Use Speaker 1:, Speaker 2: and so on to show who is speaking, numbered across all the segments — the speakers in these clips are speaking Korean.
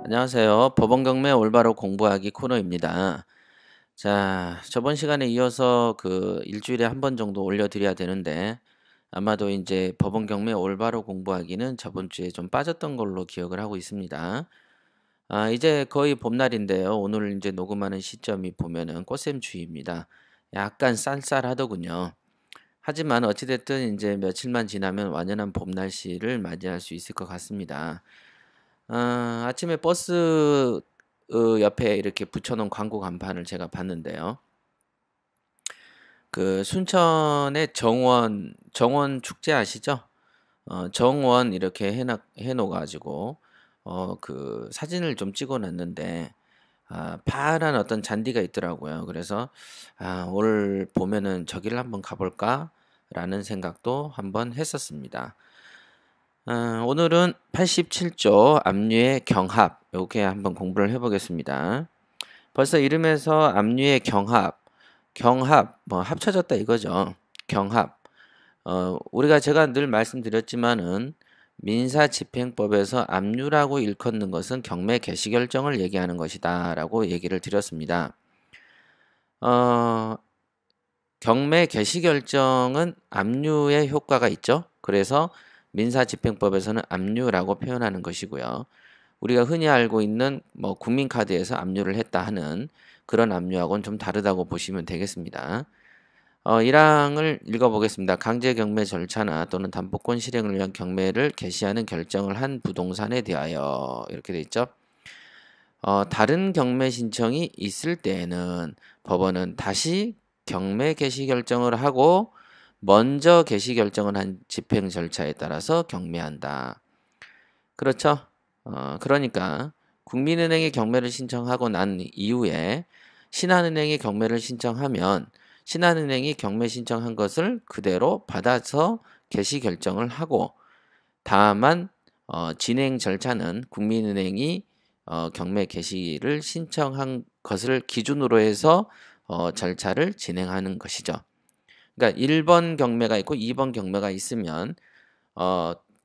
Speaker 1: 안녕하세요. 법원 경매 올바로 공부하기 코너입니다. 자, 저번 시간에 이어서 일주일에 한 번 정도 올려드려야 되는데 아마도 이제 법원 경매 올바로 공부하기는 저번 주에 좀 빠졌던 걸로 기억을 하고 있습니다. 이제 거의 봄날인데요. 오늘 이제 녹음하는 시점이 보면은 꽃샘추위입니다. 약간 쌀쌀하더군요. 하지만 어찌됐든 이제 며칠만 지나면 완연한 봄 날씨를 맞이할 수 있을 것 같습니다. 아침에 버스 옆에 이렇게 붙여놓은 광고 간판을 제가 봤는데요. 그 순천의 정원 축제 아시죠? 정원 이렇게 해놓아가지고 그 사진을 좀 찍어놨는데 파란 어떤 잔디가 있더라고요. 그래서 올 봄에는 저기를 한번 가볼까라는 생각도 한번 했었습니다. 오늘은 87조 압류의 경합 요게 한번 공부를 해보겠습니다. 벌써 이름에서 압류의 경합 뭐 합쳐졌다 이거죠. 경합. 우리가 제가 늘 말씀드렸지만은 민사집행법에서 압류라고 일컫는 것은 경매 개시 결정을 얘기하는 것이다라고 얘기를 드렸습니다. 경매 개시 결정은 압류의 효과가 있죠. 그래서 민사집행법에서는 압류라고 표현하는 것이고요. 우리가 흔히 알고 있는 뭐 국민카드에서 압류를 했다 하는 그런 압류하고는 좀 다르다고 보시면 되겠습니다. 1항을 읽어보겠습니다. 강제 경매 절차나 또는 담보권 실행을 위한 경매를 개시하는 결정을 한 부동산에 대하여 이렇게 돼 있죠. 다른 경매 신청이 있을 때에는 법원은 다시 경매 개시 결정을 하고 먼저 개시 결정을 한 집행 절차에 따라서 경매한다. 그렇죠? 그러니까 국민은행이 경매를 신청하고 난 이후에 신한은행이 경매를 신청하면 신한은행이 경매 신청한 것을 그대로 받아서 개시 결정을 하고 다만 진행 절차는 국민은행이 경매 개시를 신청한 것을 기준으로 해서 절차를 진행하는 것이죠. 그러니까 1번 경매가 있고 2번 경매가 있으면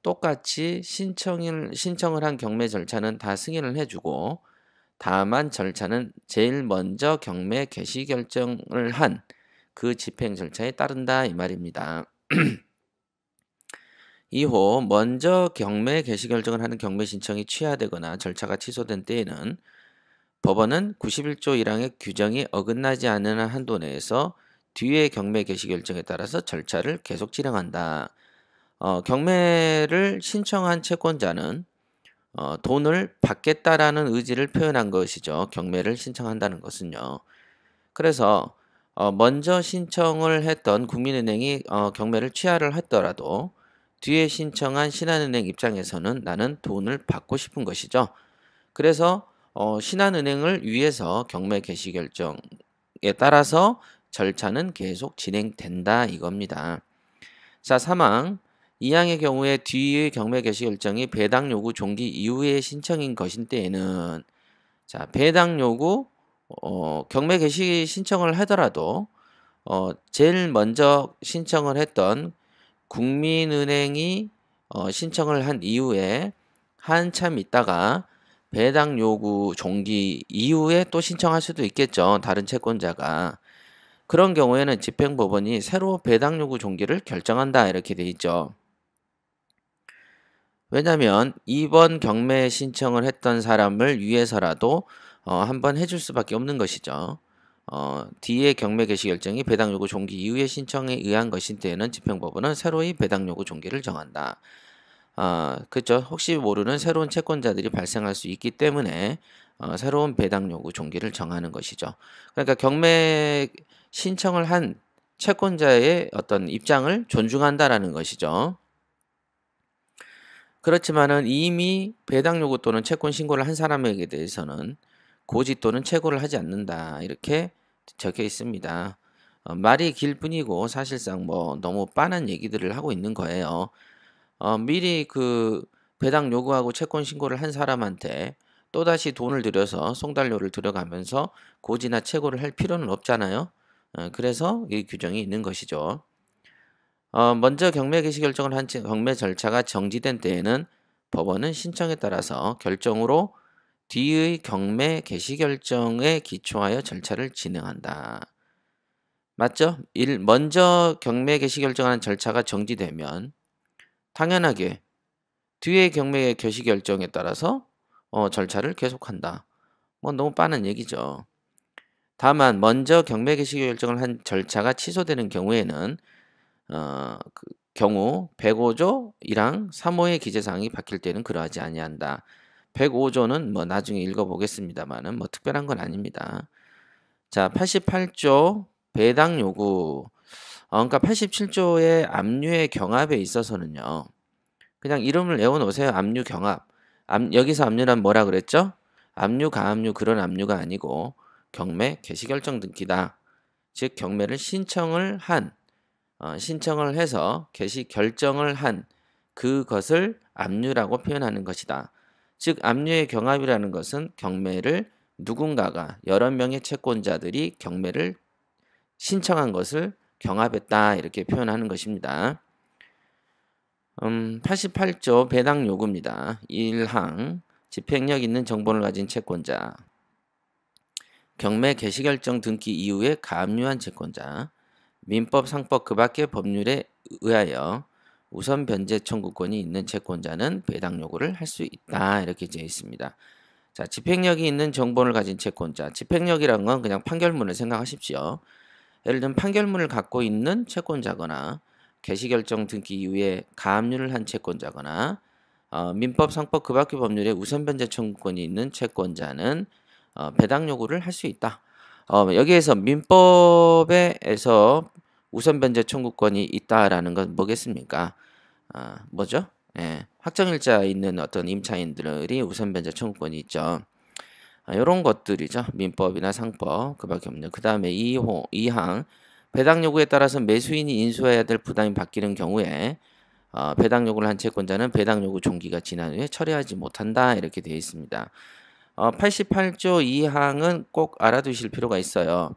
Speaker 1: 똑같이 신청을 한 경매 절차는 다 승인을 해주고 다만 절차는 제일 먼저 경매 개시 결정을 한 그 집행 절차에 따른다 이 말입니다. 2호 먼저 경매 개시 결정을 하는 경매 신청이 취하되거나 절차가 취소된 때에는 법원은 91조 1항의 규정이 어긋나지 않는 한도 내에서 뒤의 경매 개시 결정에 따라서 절차를 계속 진행한다. 경매를 신청한 채권자는 돈을 받겠다라는 의지를 표현한 것이죠. 경매를 신청한다는 것은요. 그래서 먼저 신청을 했던 국민은행이 경매를 취하를 했더라도 뒤에 신청한 신한은행 입장에서는 나는 돈을 받고 싶은 것이죠. 그래서 신한은행을 위해서 경매 개시 결정에 따라서 절차는 계속 진행된다 이겁니다. 자, 3항 2항의 경우에 뒤의 경매 개시 결정이 배당 요구 종기 이후의 신청인 것인 때에는 자, 배당 요구 경매 개시 신청을 하더라도 제일 먼저 신청을 했던 국민은행이 신청을 한 이후에 한참 있다가 배당 요구 종기 이후에 또 신청할 수도 있겠죠. 다른 채권자가. 그런 경우에는 집행법원이 새로 배당 요구 종기를 결정한다 이렇게 돼 있죠. 왜냐하면 2번 경매 신청을 했던 사람을 위해서라도 한번 해줄 수밖에 없는 것이죠. 뒤에 경매 개시 결정이 배당 요구 종기 이후에 신청에 의한 것인 때에는 집행법원은 새로이 배당 요구 종기를 정한다. 그렇죠. 혹시 모르는 새로운 채권자들이 발생할 수 있기 때문에 새로운 배당 요구 종기를 정하는 것이죠. 그러니까 경매 신청을 한 채권자의 어떤 입장을 존중한다라는 것이죠. 그렇지만은 이미 배당 요구 또는 채권 신고를 한 사람에게 대해서는 고지 또는 채고를 하지 않는다. 이렇게 적혀 있습니다. 말이 길 뿐이고 사실상 뭐 너무 빤한 얘기들을 하고 있는 거예요. 미리 그 배당 요구하고 채권 신고를 한 사람한테 또다시 돈을 들여서 송달료를 들여가면서 고지나 채고를 할 필요는 없잖아요. 그래서 이 규정이 있는 것이죠. 먼저 경매 개시 결정을 한 경매 절차가 정지된 때에는 법원은 신청에 따라서 결정으로 뒤의 경매 개시 결정에 기초하여 절차를 진행한다. 맞죠? 먼저 경매 개시 결정하는 절차가 정지되면 당연하게 뒤의 경매 개시 결정에 따라서 절차를 계속한다. 뭐 너무 빠른 얘기죠. 다만 먼저 경매 개시 결정을 한 절차가 취소되는 경우에는 그 경우 105조 1항 3호의 기재사항이 바뀔 때는 그러하지 아니한다. 105조는 뭐 나중에 읽어보겠습니다만은 뭐 특별한 건 아닙니다. 자, 88조 배당 요구. 그러니까 87조의 압류의 경합에 있어서는요. 그냥 이름을 외워놓으세요. 압류 경합. 여기서 압류란 뭐라 그랬죠? 압류, 가압류 그런 압류가 아니고 경매 개시결정 등기다. 즉 경매를 신청을 해서 개시 결정을 한 그것을 압류라고 표현하는 것이다. 즉 압류의 경합이라는 것은 경매를 누군가가 여러 명의 채권자들이 경매를 신청한 것을 경합했다 이렇게 표현하는 것입니다. 88조 배당 요구입니다. 1항 집행력 있는 정보를 가진 채권자 경매 개시결정 등기 이후에 가압류한 채권자 민법, 상법 그 밖의 법률에 의하여 우선 변제 청구권이 있는 채권자는 배당 요구를 할 수 있다 이렇게 되어 있습니다. 자, 집행력이 있는 정보를 가진 채권자. 집행력이란 건 그냥 판결문을 생각하십시오. 예를 들면 판결문을 갖고 있는 채권자거나 개시결정 등기 이후에 가압류를 한 채권자거나 민법, 상법 그 밖의 법률에 우선 변제 청구권이 있는 채권자는 배당 요구를 할 수 있다. 여기에서 민법에서 우선 변제 청구권이 있다라는 건 뭐겠습니까? 뭐죠? 예, 확정일자 있는 어떤 임차인들이 우선 변제 청구권이 있죠. 이런 것들이죠. 민법이나 상법 그밖에 없네요. 그 다음에 2항 배당 요구에 따라서 매수인이 인수해야 될 부담이 바뀌는 경우에 배당 요구를 한 채권자는 배당 요구 종기가 지난 후에 처리하지 못한다 이렇게 되어 있습니다. 88조 2항은 꼭 알아두실 필요가 있어요.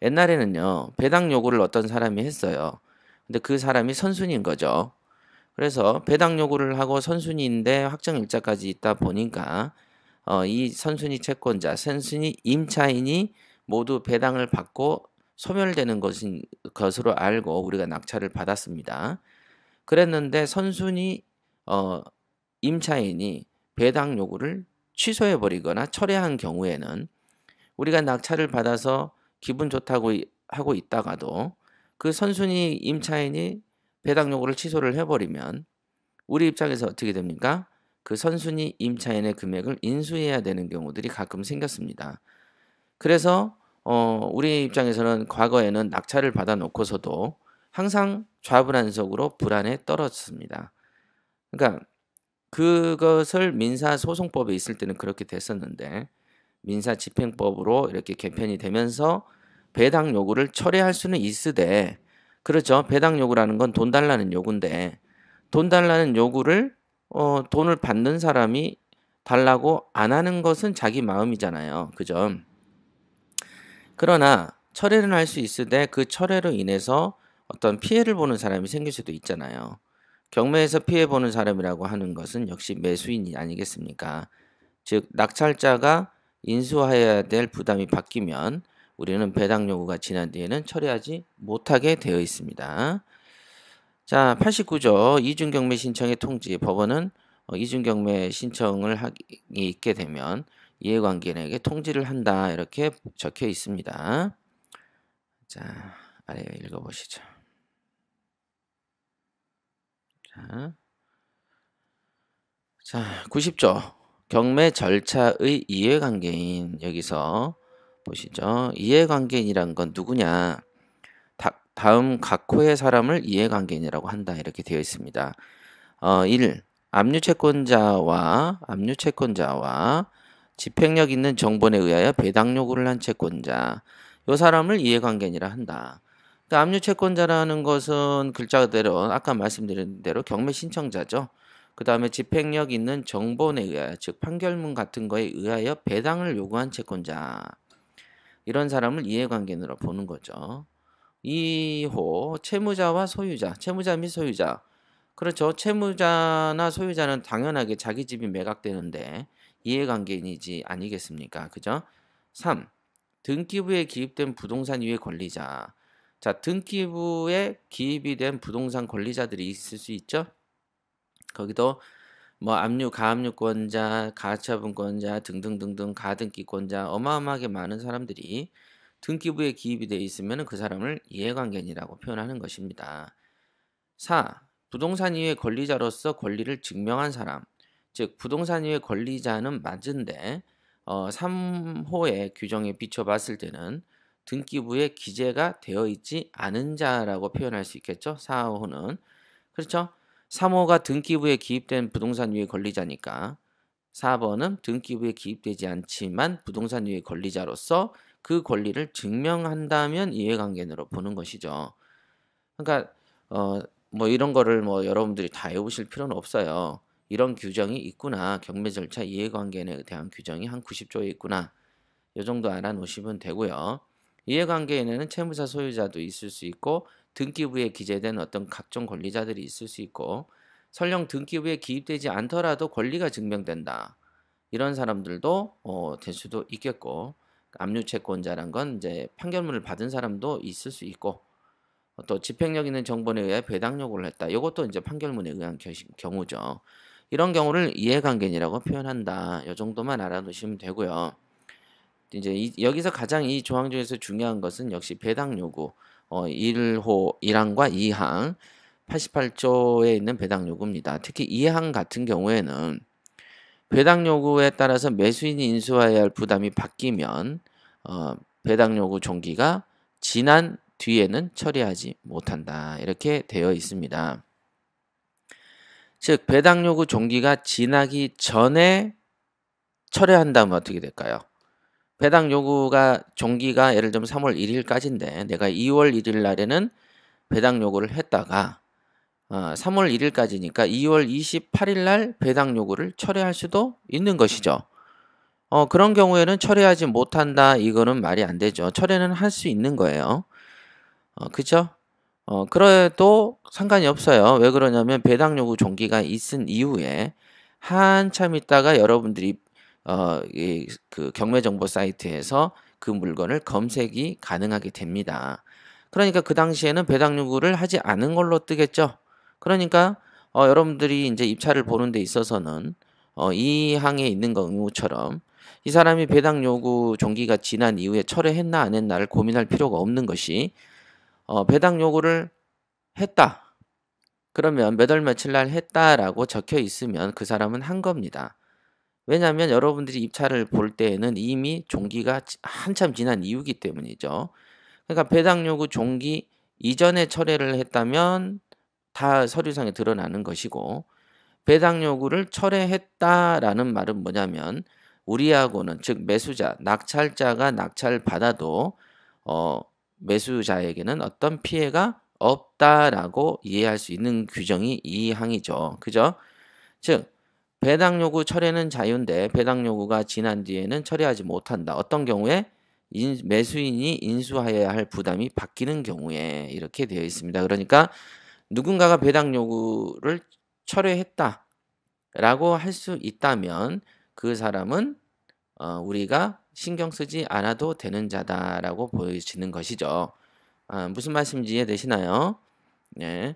Speaker 1: 옛날에는요 배당 요구를 어떤 사람이 했어요. 근데 그 사람이 선순위인 거죠. 그래서 배당 요구를 하고 선순위인데 확정일자까지 있다 보니까 이 선순위 채권자, 선순위 임차인이 모두 배당을 받고 소멸되는 것으로 알고 우리가 낙찰을 받았습니다. 그랬는데 선순위 임차인이 배당 요구를 취소해 버리거나 철회한 경우에는 우리가 낙찰을 받아서 기분 좋다고 하고 있다가도 그 선순위 임차인이 배당 요구를 취소를 해버리면 우리 입장에서 어떻게 됩니까? 그 선순위 임차인의 금액을 인수해야 되는 경우들이 가끔 생겼습니다. 그래서 우리 입장에서는 과거에는 낙찰을 받아 놓고서도 항상 좌불안석으로 불안에 떨어졌습니다. 그러니까 그것을 민사소송법에 있을 때는 그렇게 됐었는데 민사집행법으로 이렇게 개편이 되면서 배당 요구를 철회할 수는 있으되 그렇죠. 배당 요구라는 건 돈 달라는 요구인데 돈 달라는 요구를 돈을 받는 사람이 달라고 안 하는 것은 자기 마음이잖아요. 그죠? 그러나 철회는 할 수 있으되 그 철회로 인해서 어떤 피해를 보는 사람이 생길 수도 있잖아요. 경매에서 피해 보는 사람이라고 하는 것은 역시 매수인이 아니겠습니까? 즉 낙찰자가 인수해야 될 부담이 바뀌면 우리는 배당 요구가 지난 뒤에는 처리하지 못하게 되어 있습니다. 자, 89조 이중경매 신청의 통지. 법원은 이중경매 신청을 있게 되면 이해관계인에게 통지를 한다. 이렇게 적혀 있습니다. 자, 아래 읽어보시죠. 자, 90조 경매 절차의 이해관계인. 여기서 보시죠. 이해관계인이란 건 누구냐? 다음 각호의 사람을 이해관계인이라고 한다. 이렇게 되어 있습니다. 1. 압류채권자와 집행력 있는 정본에 의하여 배당 요구를 한 채권자. 이 사람을 이해관계인이라 한다. 그러니까 압류채권자라는 것은 글자 그대로 아까 말씀드린 대로 경매 신청자죠. 그 다음에 집행력 있는 정본에 의하여 즉 판결문 같은 거에 의하여 배당을 요구한 채권자. 이런 사람을 이해관계인으로 보는 거죠. 2호 채무자와 소유자, 채무자 및 소유자. 그렇죠. 채무자나 소유자는 당연하게 자기 집이 매각되는데 이해관계인이지 아니겠습니까? 그죠? 3. 등기부에 기입된 부동산 이외 권리자. 자, 등기부에 기입이 된 부동산 권리자들이 있을 수 있죠? 거기도 뭐 압류, 가압류권자, 가처분권자 등등등등 가등기권자 어마어마하게 많은 사람들이 등기부에 기입이 되어 있으면 그 사람을 이해관계인이라고 표현하는 것입니다. 4. 부동산 이외 권리자로서 권리를 증명한 사람. 즉 부동산 이외 권리자는 맞은데 3호의 규정에 비춰봤을 때는 등기부에 기재가 되어 있지 않은 자라고 표현할 수 있겠죠. 4호는. 그렇죠. 3호가 등기부에 기입된 부동산 이외 권리자니까 4번은 등기부에 기입되지 않지만 부동산 이외 권리자로서 그 권리를 증명한다면 이해관계인으로 보는 것이죠. 그러니까 뭐 이런 거를 뭐 여러분들이 다 외우실 필요는 없어요. 이런 규정이 있구나. 경매 절차 이해관계인에 대한 규정이 한 90조에 있구나. 이 정도 알아놓으시면 되고요. 이해관계인에는 채무자 소유자도 있을 수 있고 등기부에 기재된 어떤 각종 권리자들이 있을 수 있고 설령 등기부에 기입되지 않더라도 권리가 증명된다. 이런 사람들도 될 수도 있겠고 압류채권자란 건 이제 판결문을 받은 사람도 있을 수 있고 또 집행력 있는 정보에 의해 배당 요구를 했다. 이것도 이제 판결문에 의한 경우죠. 이런 경우를 이해관계인이라고 표현한다. 이 정도만 알아두시면 되고요. 이제 여기서 가장 이 조항 중에서 중요한 것은 역시 배당 요구 1호 1항과 2항 88조에 있는 배당 요구입니다. 특히 2항 같은 경우에는 배당 요구에 따라서 매수인이 인수해야 할 부담이 바뀌면 배당 요구 종기가 지난 뒤에는 처리하지 못한다. 이렇게 되어 있습니다. 즉 배당 요구 종기가 지나기 전에 철회한다면 어떻게 될까요? 배당 요구가 종기가 예를 들면 3월 1일까지인데 내가 2월 1일 날에는 배당 요구를 했다가 3월 1일까지니까 2월 28일 날 배당 요구를 철회할 수도 있는 것이죠. 그런 경우에는 철회하지 못한다. 이거는 말이 안 되죠. 철회는 할 수 있는 거예요. 그죠? 그래도 상관이 없어요. 왜 그러냐면 배당 요구 종기가 있은 이후에 한참 있다가 여러분들이 그 경매 정보 사이트에서 그 물건을 검색이 가능하게 됩니다. 그러니까 그 당시에는 배당 요구를 하지 않은 걸로 뜨겠죠. 그러니까 여러분들이 이제 입찰을 보는 데 있어서는 이 항에 있는 경우처럼 이 사람이 배당 요구 종기가 지난 이후에 철회했나 안 했나를 고민할 필요가 없는 것이 배당 요구를 했다. 그러면 몇 월 며칠 날 했다라고 적혀 있으면 그 사람은 한 겁니다. 왜냐하면 여러분들이 입찰을 볼 때에는 이미 종기가 한참 지난 이후기 때문이죠. 그러니까 배당 요구 종기 이전에 철회를 했다면 다 서류상에 드러나는 것이고 배당 요구를 철회했다라는 말은 뭐냐면 우리하고는 즉 매수자, 낙찰자가 낙찰 받아도 매수자에게는 어떤 피해가 없다라고 이해할 수 있는 규정이 이 항이죠. 그죠? 즉 배당 요구 철회는 자유인데 배당 요구가 지난 뒤에는 철회하지 못한다. 어떤 경우에 매수인이 인수하여야 할 부담이 바뀌는 경우에 이렇게 되어 있습니다. 그러니까 누군가가 배당 요구를 철회했다라고 할 수 있다면 그 사람은 우리가 신경 쓰지 않아도 되는 자다라고 보여지는 것이죠. 무슨 말씀인지 이해되시나요? 네.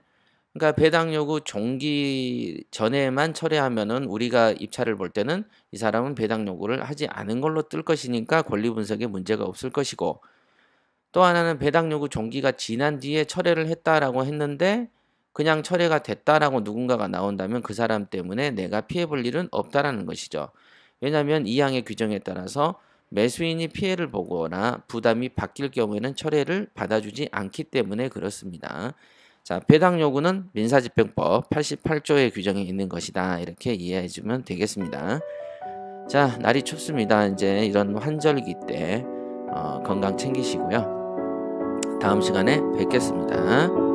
Speaker 1: 그러니까 배당 요구 종기 전에만 철회하면은 우리가 입찰을 볼 때는 이 사람은 배당 요구를 하지 않은 걸로 뜰 것이니까 권리 분석에 문제가 없을 것이고 또 하나는 배당 요구 종기가 지난 뒤에 철회를 했다라고 했는데 그냥 철회가 됐다라고 누군가가 나온다면 그 사람 때문에 내가 피해 볼 일은 없다라는 것이죠. 왜냐하면 이 항의 규정에 따라서 매수인이 피해를 보거나 부담이 바뀔 경우에는 철회를 받아주지 않기 때문에 그렇습니다. 자, 배당 요구는 민사집행법 88조의 규정에 있는 것이다. 이렇게 이해해 주면 되겠습니다. 자, 날이 춥습니다. 이제 이런 환절기 때 건강 챙기시고요. 다음 시간에 뵙겠습니다.